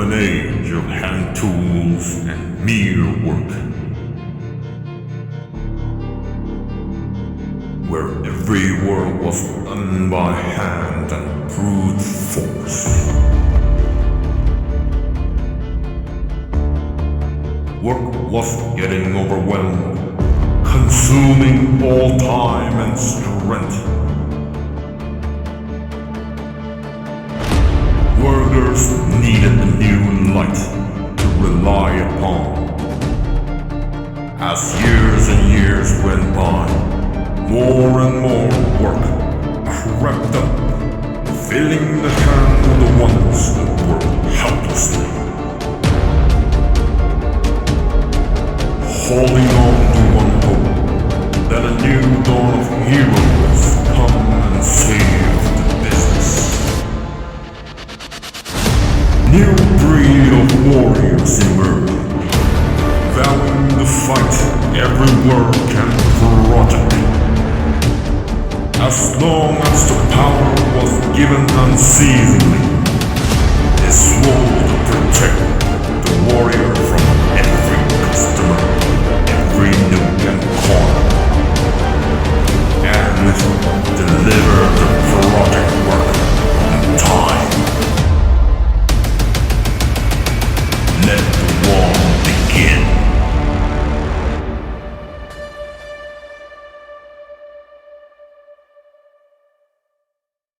an age of hand tools and mere work, where every work was done by hand and brute force. Work was getting overwhelmed, consuming all time and strength. Workers needed a new light to rely upon. As years and years went by, more and more work crept up, filling the hand of the ones that worked helplessly, holding on to one hope that a new dawn of heroes come and save the business. New breed of warriors emerged, vowing to fight every work and project. As long as the power was given unceasingly, they swore